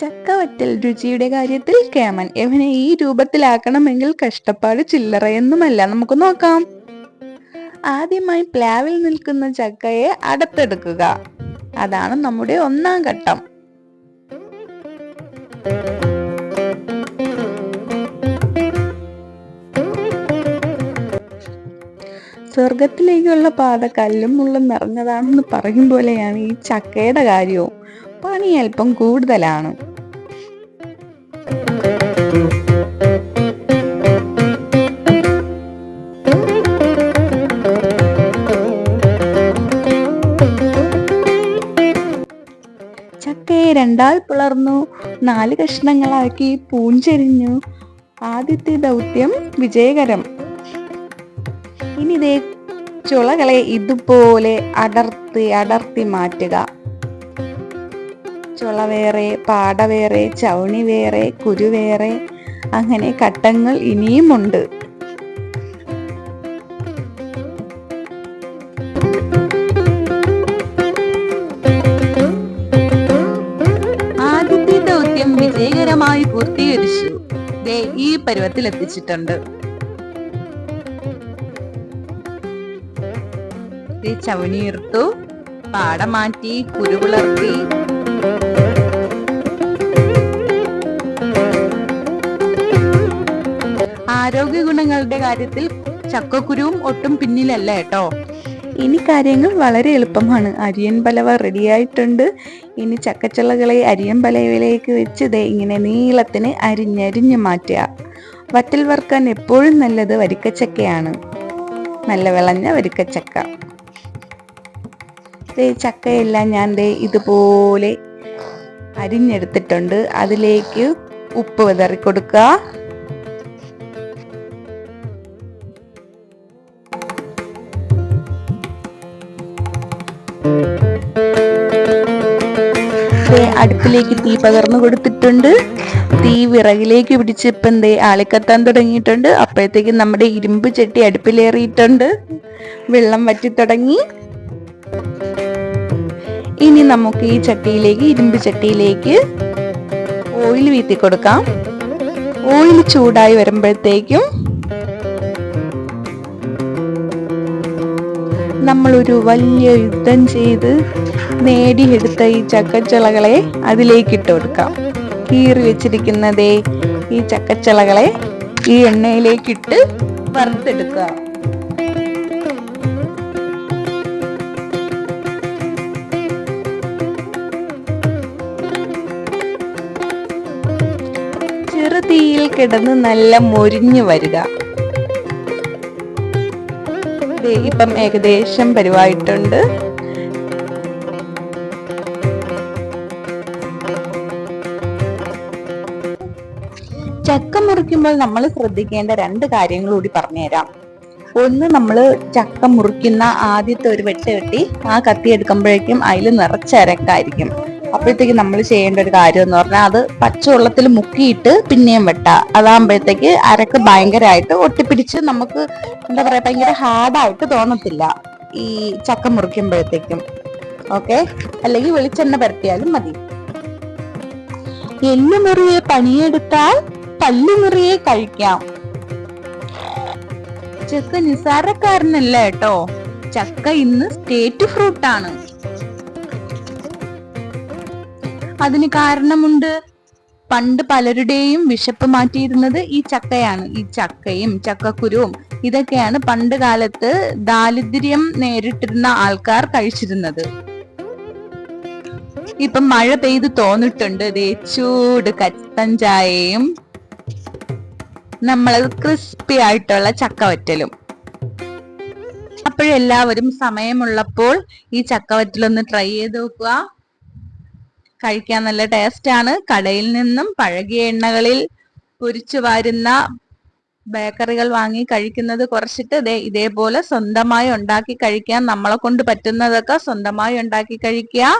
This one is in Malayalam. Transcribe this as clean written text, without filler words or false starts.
ചക്കവറ്റൽ രുചിയുടെ കാര്യത്തിൽ കേമൻ. എവനെ ഈ രൂപത്തിലാക്കണമെങ്കിൽ കഷ്ടപ്പാട് ചില്ലറയൊന്നുമല്ല. നമുക്ക് നോക്കാം. ആദ്യമായി പ്ലാവിൽ നിൽക്കുന്ന ചക്കയെ അടത്തെടുക്കുക. അതാണ് നമ്മുടെ ഒന്നാം ഘട്ടം. സ്വർഗത്തിലേക്കുള്ള പാത കല്ലും മുള്ളും നിറഞ്ഞതാണെന്ന് പറയും പോലെയാണ് ഈ ചക്കയുടെ കാര്യവും. പണി അല്പം കൂടുതലാണ്. ചക്കയെ രണ്ടായി പിളർന്നു 4 കഷ്ണങ്ങളാക്കി പൂഞ്ചെരിഞ്ഞു. ആദ്യത്തെ ദൗത്യം വിജയകരം. ഇനി ദേ ചുളകളെ ഇതുപോലെ അടർത്തി മാറ്റുക. ചുള വേറെ, പാട വേറെ, ചവണി വേറെ, കുരു വേറെ, അങ്ങനെ ഘട്ടങ്ങൾ ഇനിയുമുണ്ട്. ആദ്യത്തെ ദൗത്യം വിജയകരമായി പൂർത്തീകരിച്ചു. ദേ ഈ പരുവത്തിൽ എത്തിച്ചിട്ടുണ്ട്. ചവണിയിർത്തു, പാട മാറ്റി, കുരുവിളർത്തി. ആരോഗ്യ ഗുണങ്ങളുടെ കാര്യത്തിൽ ചക്കക്കുരുവും ഒട്ടും പിന്നിലല്ല കേട്ടോ. ഇനി കാര്യങ്ങൾ വളരെ എളുപ്പമാണ്. അരിയൻ പലവ റെഡിയായിട്ടുണ്ട്. ഇനി ചക്കച്ചുളകളെ അരിയൻ പലവയിലേക്ക് വെച്ച് ഇങ്ങനെ നീളത്തിന് അരിഞ്ഞരിഞ്ഞ് മാറ്റുക. വറ്റൽ വറുക്കാൻ എപ്പോഴും നല്ലത് വരിക്കച്ചക്കയാണ്. നല്ല വിളഞ്ഞ വരിക്കച്ചക്ക. ചക്കയെല്ലാം ഞാൻ ഇതുപോലെ അരിഞ്ഞെടുത്തിട്ടുണ്ട്. അതിലേക്ക് ഉപ്പ് വിതറി കൊടുക്കുക. അടുപ്പിലേക്ക് തീ പകർന്നു കൊടുത്തിട്ടുണ്ട്. തീ വിറകിലേക്ക് പിടിച്ച് ഇപ്പം ആളിക്കത്താൻ തുടങ്ങിയിട്ടുണ്ട്. അപ്പോഴത്തേക്കും നമ്മുടെ ഇരുമ്പ് ചട്ടി അടുപ്പിലേറിയിട്ടുണ്ട്. വെള്ളം വറ്റി തുടങ്ങി. ഇനി നമുക്ക് ഈ ഇരുമ്പ് ചട്ടിയിലേക്ക് ഓയിൽ വീത്തി കൊടുക്കാം. ഓയിൽ ചൂടായി വരുമ്പോഴത്തേക്കും നമ്മളൊരു വലിയ യുദ്ധം ചെയ്ത് നേടിയെടുത്ത ഈ ചക്കച്ചുളകളെ അതിലേക്ക് ഇട്ട് കൊടുക്കാം. കീറി വെച്ചിരിക്കുന്നതേ ഈ ചക്കച്ചുളകളെ ഈ എണ്ണയിലേക്കിട്ട് വറുത്തെടുക്കുക. ചെറുതീയിൽ കിടന്ന് നല്ല മൊരിഞ്ഞു വരിക. ഇപ്പം ഏകദേശം പരിവായിട്ടുണ്ട്. ചക്ക മുറിക്കുമ്പോൾ നമ്മൾ ശ്രദ്ധിക്കേണ്ട 2 കാര്യങ്ങൾ കൂടി പറഞ്ഞുതരാം. ഒന്ന്, നമ്മൾ ചക്ക മുറിക്കുന്ന ആദ്യത്തെ ഒരു വെട്ടി ആ കത്തി എടുക്കുമ്പോഴേക്കും അതിൽ നിറച്ചരക്കായിരിക്കും. അപ്പോഴത്തേക്ക് നമ്മൾ ചെയ്യേണ്ട ഒരു കാര്യം എന്ന് പറഞ്ഞാൽ അത് പച്ചവെള്ളത്തിൽ മുക്കിയിട്ട് പിന്നെയും വെട്ടാ. അതാകുമ്പോഴത്തേക്ക് അരക്ക് ഭയങ്കരമായിട്ട് ഒട്ടിപ്പിടിച്ച് നമുക്ക് എന്താ പറയാ ഭയങ്കര ഹാർഡായിട്ട് തോന്നത്തില്ല ഈ ചക്ക മുറിക്കുമ്പോഴത്തേക്കും. ഓക്കെ, അല്ലെങ്കിൽ വെളിച്ചെണ്ണ പരത്തിയാലും മതി. എല്ലുമുറിയെ പണിയെടുത്താൽ പല്ലുമുറിയെ കഴിക്കാം. ചക്ക നിസാരക്കാരനല്ല കേട്ടോ. ചക്ക ഇന്ന് സ്റ്റേറ്റ് ഫ്രൂട്ടാണ്. അതിന് കാരണമുണ്ട്. പണ്ട് പലരുടെയും വിശപ്പ് മാറ്റിയിരുന്നത് ഈ ചക്കയാണ്. ഈ ചക്കയും ചക്കക്കുരുവും ഇതൊക്കെയാണ് പണ്ട് കാലത്ത് ദാരിദ്ര്യം നേരിട്ടിരുന്ന ആൾക്കാർ കഴിച്ചിരുന്നത്. ഇപ്പം മഴ പെയ്ത് തോന്നിട്ടുണ്ട്. ചൂട് കട്ടൻ ചായയും നമ്മളത് ക്രിസ്പി ആയിട്ടുള്ള ചക്കവറ്റലും. അപ്പോഴെല്ലാവരും സമയമുള്ളപ്പോൾ ഈ ചക്കവറ്റലൊന്ന് ട്രൈ ചെയ്ത് നോക്കുക. കഴിക്കാൻ നല്ല ടേസ്റ്റ് ആണ്. കടയിൽ നിന്നും പഴകിയ എണ്ണകളിൽ പൊരിച്ചു വാരുന്ന ബേക്കറികൾ വാങ്ങി കഴിക്കുന്നത് കുറച്ചിട്ട് ഇതേപോലെ സ്വന്തമായി ഉണ്ടാക്കി കഴിക്കാൻ നമ്മളെ കൊണ്ട് പറ്റുന്നതൊക്കെ സ്വന്തമായി ഉണ്ടാക്കി കഴിക്കുക.